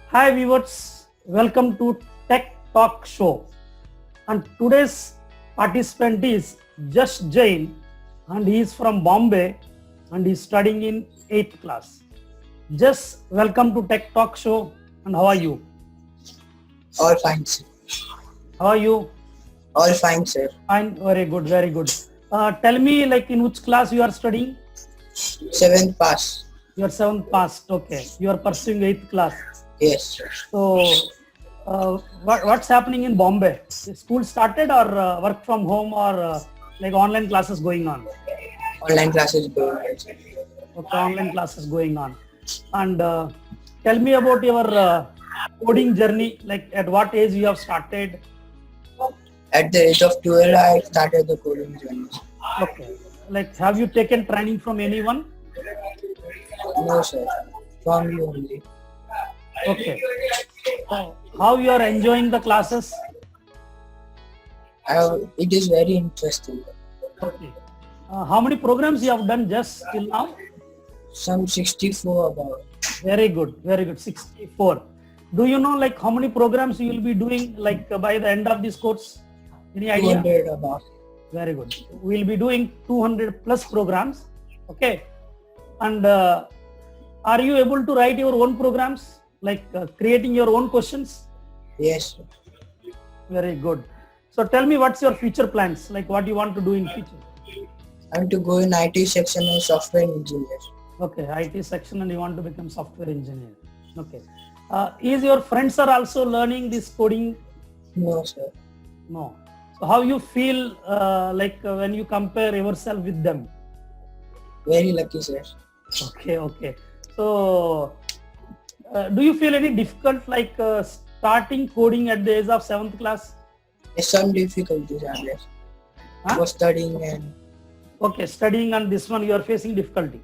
Hi viewers, welcome to Tech Talk Show. And today's participant is Just Jain and he is from Bombay and he is studying in 8th class. Just welcome to Tech Talk Show and how are you? All fine, sir. How are you? All fine, sir. Fine, very good, very good. Tell me like in which class you are studying? Seventh pass. You are 7th passed, okay. You are pursuing 8th class. Yes, sir. So what's happening in Bombay? Is school started or work from home or like online classes going on? Online classes going on, sir. Okay, online classes going on. And tell me about your coding journey. Like at what age you have started? At the age of 12, I started the coding journey. Okay. Like have you taken training from anyone? No, sir. From you only. Okay. So, how you are enjoying the classes? It is very interesting. Okay. How many programs you have done just till now? Some 64 about. Very good, very good. 64. Do you know like how many programs you will be doing like by the end of this course? Any idea? 200 about. Very good. We will be doing 200 plus programs. Okay. And are you able to write your own programs? Like creating your own questions? Yes, sir. Very good. So tell me what's your future plans? Like what you want to do in future? I want to go in IT section and software engineer. Okay, IT section and you want to become software engineer. Okay. Is your friends are also learning this coding? No, sir. No. So how you feel when you compare yourself with them? Very lucky, sir. Okay, okay. So do you feel any difficult like starting coding at the age of 7th class? There's some difficulties are there. Huh? For studying and Okay, studying and this one you are facing difficulty.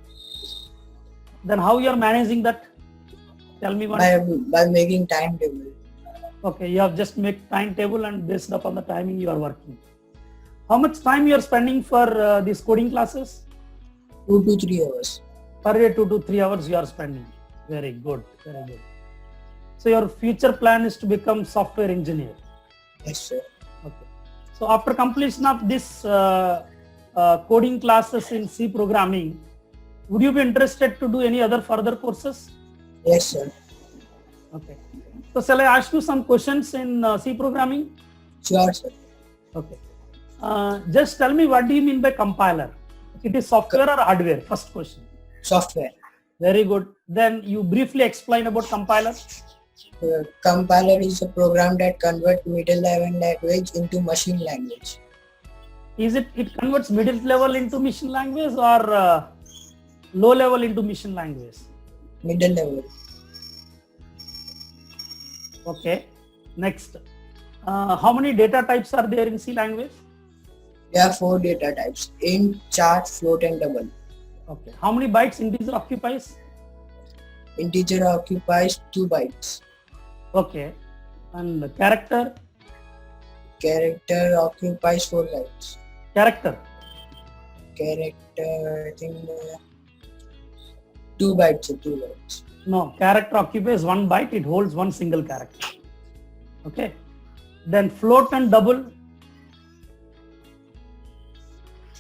Then how you are managing that? Tell me one. by making timetable. Okay, you have just make timetable and based upon the timing you are working. How much time you are spending for these coding classes? 2 to 3 hours. Per day 2 to 3 hours you are spending. Very good, very good. So your future plan is to become software engineer. Yes, sir. Okay. So after completion of this coding classes in C programming, would you be interested to do any other further courses? Yes, sir. Okay. So shall I ask you some questions in C programming? Sure, sir. Okay. Just tell me what do you mean by compiler? It is software or hardware? First question. Software. Very good. Then you briefly explain about compiler. Compiler is a program that converts middle level language into machine language. Is it converts middle level into machine language or low level into machine language? Middle level. Okay. Next. How many data types are there in C language? There are 4 data types: int, char, float, and double. Okay. How many bytes integer occupies? Integer occupies 2 bytes. Okay. And character? Character occupies 4 bytes. Character. Character, I think 2 bytes or 2 bytes. No, character occupies 1 byte. It holds one single character. Okay. Then float and double.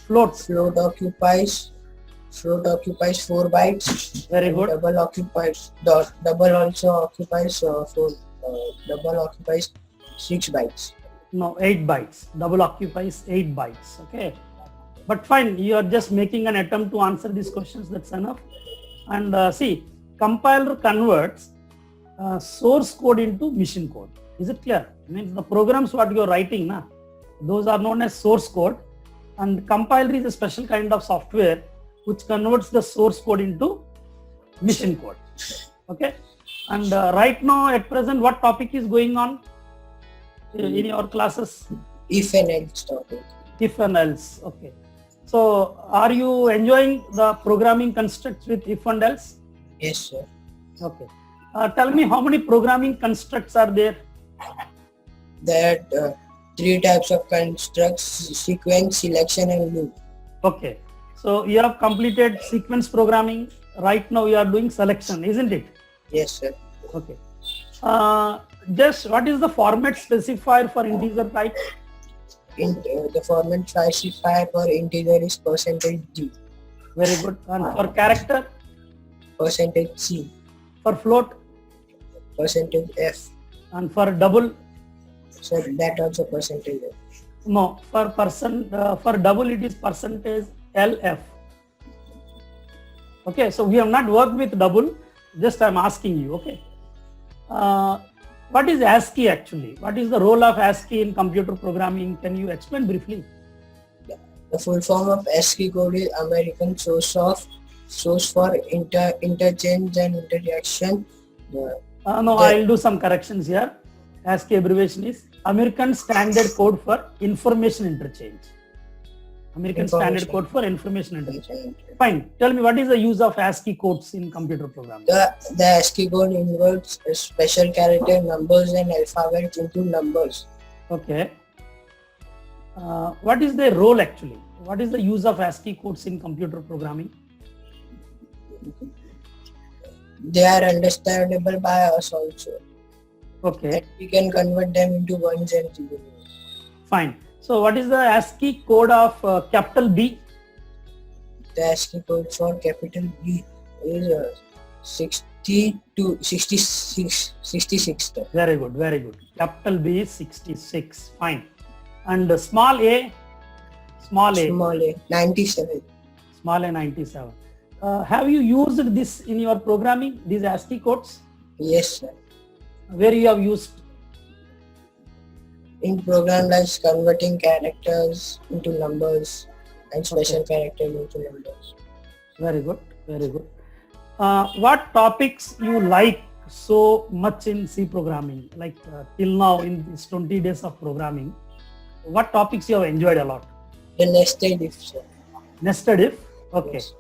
Float. Float occupies 4 bytes. Very And good. Double also occupies 4. Double occupies 6 bytes. No, 8 bytes. Double occupies 8 bytes. Okay. But fine, you are just making an attempt to answer these questions. That's enough. And see, compiler converts source code into machine code. Is it clear? Means the programs what you are writing, na, those are known as source code. And compiler is a special kind of software which converts the source code into machine code. Okay. And right now at present, what topic is going on in your classes? If and else topic. If and else. Okay. So are you enjoying the programming constructs with if and else? Yes, sir. Okay. Tell me how many programming constructs are there? There are 3 types of constructs: sequence, selection, and loop. Okay. So you have completed sequence programming. Right now you are doing selection, isn't it? Yes, sir. Okay. Just what is the format specifier for integer type? The format specifier for integer is %d, Very good. And for character, %c, for float, %f. and for double, So that also %f. no, for for double it is percentage LF. Okay, so we have not worked with double, just I'm asking you, okay. What is ASCII actually? What is the role of ASCII in computer programming? Can you explain briefly? The full form of ASCII code is American Source for Interchange and Interaction. No, I'll do some corrections here. ASCII abbreviation is American Standard Code for Information Interchange. American Standard Code for Information Interchange. Fine. Tell me, what is the use of ASCII codes in computer programming? The ASCII code inverts special character numbers and alphabets into numbers. Okay. What is their role actually? What is the use of ASCII codes in computer programming? They are understandable by us also. Okay. We can convert them into ones and zeros. Fine. So what is the ASCII code of capital B? The ASCII code for capital B is 60 to 66. Very good, very good. Capital B is 66. Fine. And small a? Small a 97. Small a 97. Have you used this in your programming, these ASCII codes? Yes, sir. Where you have used? In program like converting characters into numbers and special characters into numbers. Very good, very good. What topics you like so much in C programming? Like till now in these 20 days of programming, what topics you have enjoyed a lot? The nested if, sir. Nested if? Okay. Yes.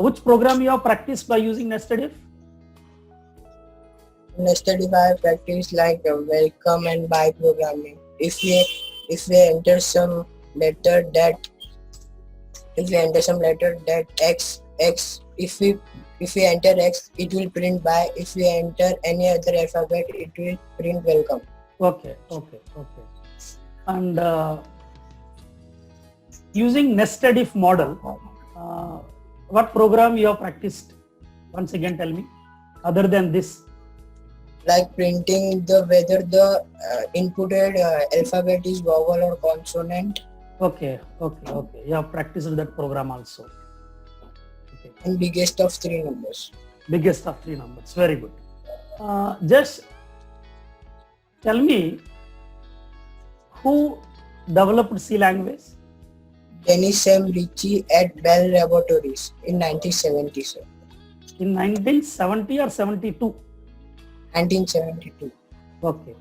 Which program you have practiced by using nested if? Nested if I have practiced like welcome and by programming. If we enter some letter that x, if we enter x, it will print by. If we enter any other alphabet, it will print welcome. Okay. And using nested if model, what program you have practiced? Once again tell me, other than this. Like printing whether the inputted alphabet is vowel or consonant. Okay. You have practiced that program also. Okay. And biggest of three numbers. Biggest of three numbers. Very good. Just tell me, who developed C language? Dennis M. Ritchie at Bell Laboratories in 1970, sir. In 1970 or 72? 1972. Okay.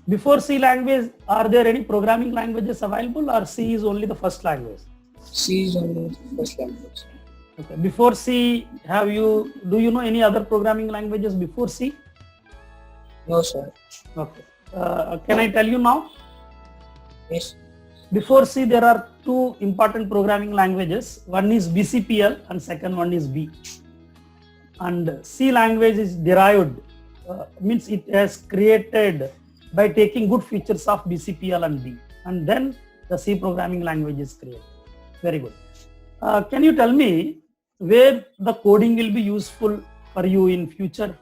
Before C language, are there any programming languages available, or C is only the first language? C is only the first language. Okay. Before C, do you know any other programming languages before C? No, sir. Okay. Can I tell you now? Yes. Before C, there are two important programming languages. One is BCPL and second one is B. And C language is derived, means it has created by taking good features of BCPL and B. And then the C programming language is created. Very good. Can you tell me where the coding will be useful for you in future?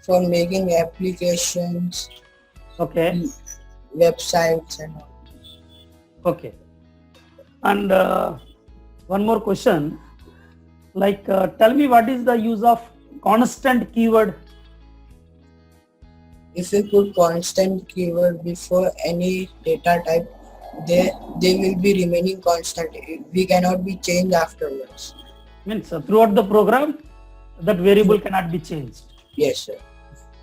For making applications, Okay. websites and all. Okay. And one more question, like tell me what is the use of constant keyword? If we put constant keyword before any data type, they will be remaining constant. We cannot be changed afterwards. Means throughout the program, that variable cannot be changed. Yes, sir.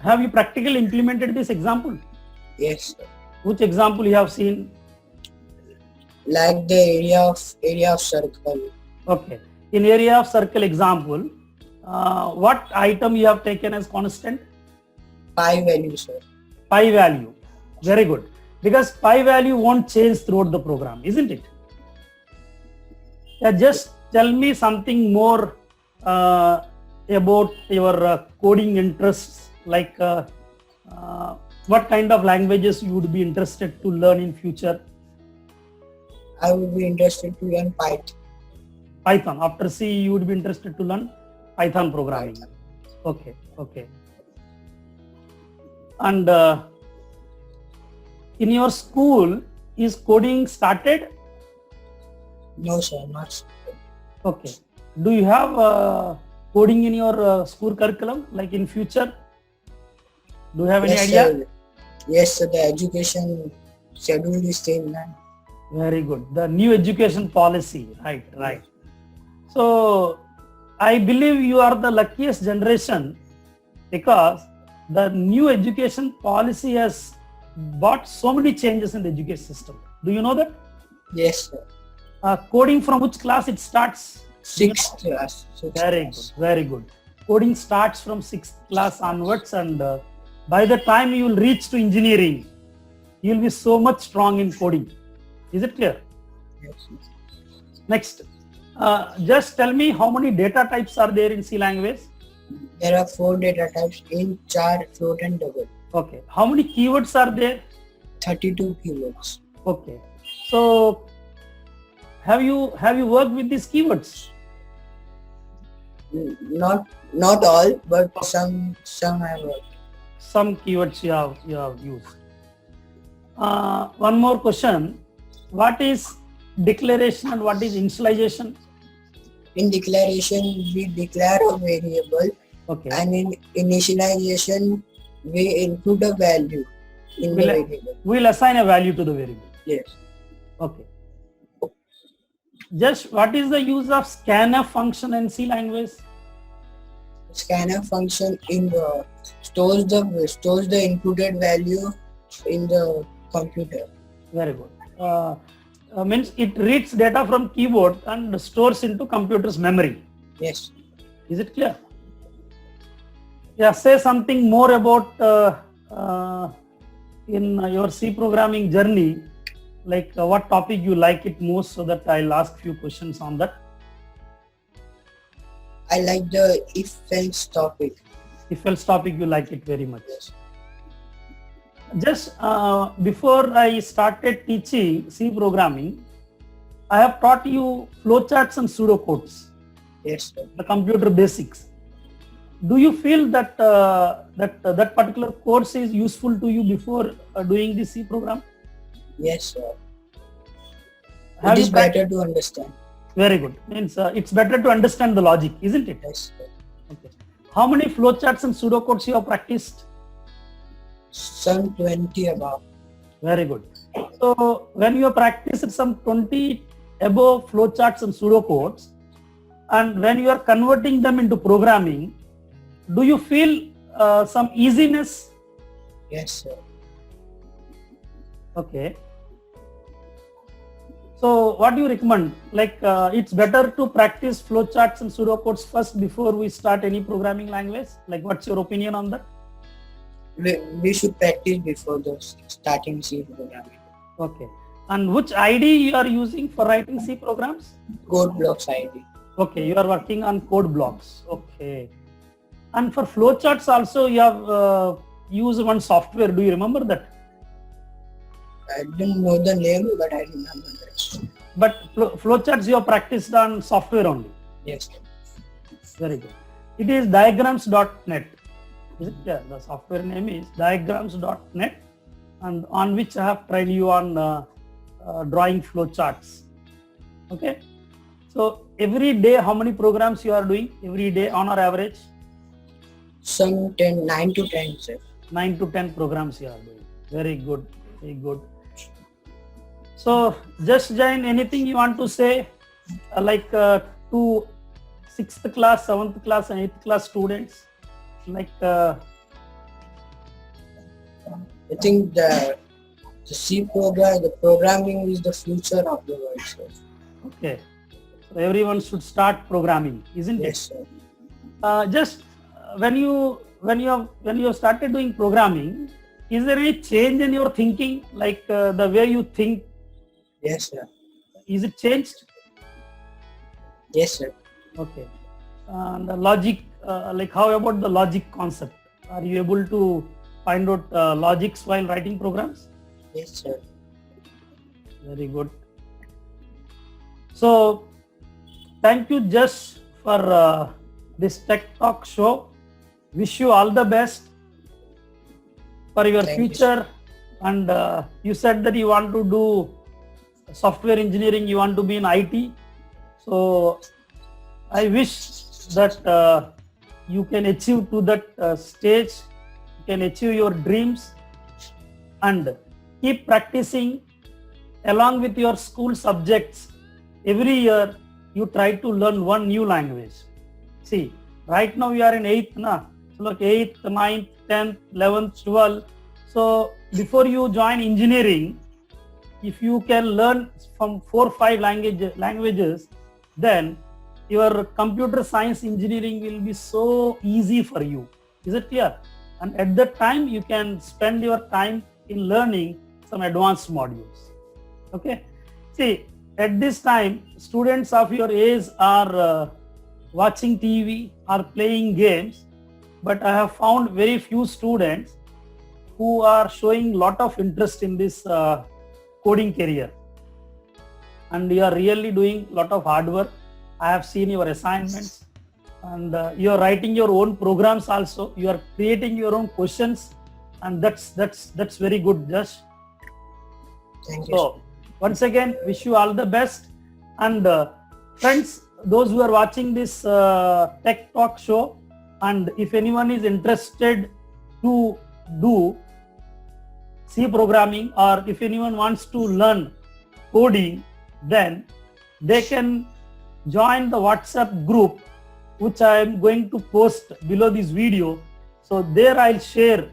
Have you practically implemented this example? Yes, sir. Which example you have seen? Like the area of circle. Okay. In area of circle example, what item you have taken as constant? Pi value, sir. Pi value. Very good. Because pi value won't change throughout the program, isn't it? Yeah, just tell me something more about your coding interests, like what kind of languages you would be interested to learn in future? I would be interested to learn Python. Python. After C, you would be interested to learn Python programming. Okay, okay. And in your school, is coding started? No, sir, not. Okay. Do you have coding in your school curriculum, like in future? Do you have any idea? Sir. Yes, sir, the education schedule is same now. Very good. The new education policy, right. So I believe you are the luckiest generation, because the new education policy has brought so many changes in the education system. Do you know that? Yes, sir. Coding from which class it starts? Sixth class. Very good. Coding starts from 6th class onwards, and by the time you will reach to engineering, you will be so much strong in coding. Is it clear? Yes. Next, just tell me how many data types are there in C language? There are 4 data types: int, char, float, and double. Okay. How many keywords are there? 32 keywords. Okay. So have you worked with these keywords? Not all, but some have worked. Some keywords you have used. One more question. What is declaration and what is initialization? In declaration, we declare a variable, Okay. and in initialization, we input a value in the variable. We'll assign a value to the variable. Yes. Okay. Just what is the use of scanf function in C language? Scanf function stores the inputted value in the computer. Very good. Means it reads data from keyboard and stores into computer's memory. Yes. Is it clear? Yeah, say something more about in your C programming journey, like what topic you like it most, so that I'll ask few questions on that. I like the if-else topic. If-else topic, you like it very much. Yes. Just before I started teaching C programming, I have taught you flowcharts and pseudocodes, Yes, sir. the computer basics. Do you feel that that particular course is useful to you before doing the C program? Yes, sir. Have It you is better to understand. Very good. Means it's better to understand the logic, isn't it? Yes, sir. Okay. How many flowcharts and pseudocodes you have practiced? Some 20 above. Very good. So when you have practiced some 20 above flowcharts and pseudocodes, and when you are converting them into programming, do you feel some easiness? Yes, sir. Okay. So what do you recommend? Like it's better to practice flowcharts and pseudocodes first before we start any programming language? Like what's your opinion on that? We should practice before starting C programming. Okay. And which ID you are using for writing C programs? Code blocks ID. Okay, you are working on code blocks. Okay. And for flowcharts also you have used one software. Do you remember that? I don't know the name, but I remember that. But flowcharts you have practiced on software only. Yes. Very good. It is diagrams.net. Is it? Yeah, the software name is diagrams.net, and on which I have trained you on drawing flowcharts. Okay. So every day, how many programs you are doing every day on our average? Some 9 to 10, sir. 9 to 10 programs you are doing. Very good. Very good. So just Jain, anything you want to say like to 6th class, 7th class and 8th class students? Like I think the C program, the programming is the future of the world, sir. okay. So everyone should start programming, isn't Yes, it? sir. Just when you have started doing programming, is there any change in your thinking, like the way you think? Yes, sir. Is it changed? Yes, sir. Okay. And the logic like how about the logic concept? Are you able to find out logics while writing programs? Yes, sir. Very good. So thank you, Josh, for this Tech Talk show. Wish you all the best for your Thank you, future. And you said that you want to do software engineering, you want to be in IT. So I wish that you can achieve to that stage, you can achieve your dreams, and keep practicing along with your school subjects. Every year you try to learn one new language. See, right now you are in 8th, so like 8th, 9th, 10th, 11th, 12th. So before you join engineering, if you can learn from 4 or 5 languages, then your computer science engineering will be so easy for you. Is it clear? And at that time you can spend your time in learning some advanced modules. Okay. See, at this time, students of your age are watching TV or playing games, but I have found very few students who are showing lot of interest in this coding career. And you are really doing lot of hard work. I have seen your assignments, and you are writing your own programs also. You are creating your own questions, and that's very good, Josh. Thank you. So once again, wish you all the best. And friends, those who are watching this Tech Talk show, and if anyone is interested to do C programming, or if anyone wants to learn coding, then they can join the WhatsApp group, which I am going to post below this video. So there I'll share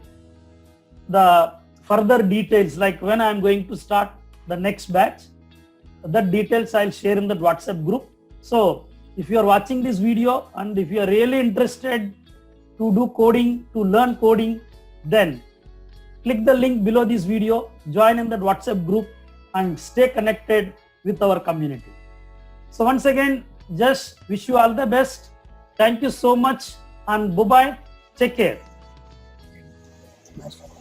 the further details, like when I'm going to start the next batch. That details I'll share in that WhatsApp group. So if you are watching this video and if you are really interested to do coding, to learn coding, then click the link below this video, join in that WhatsApp group, and stay connected with our community. So once again, just wish you all the best. Thank you so much, and bye-bye. Take care. Bye, sir.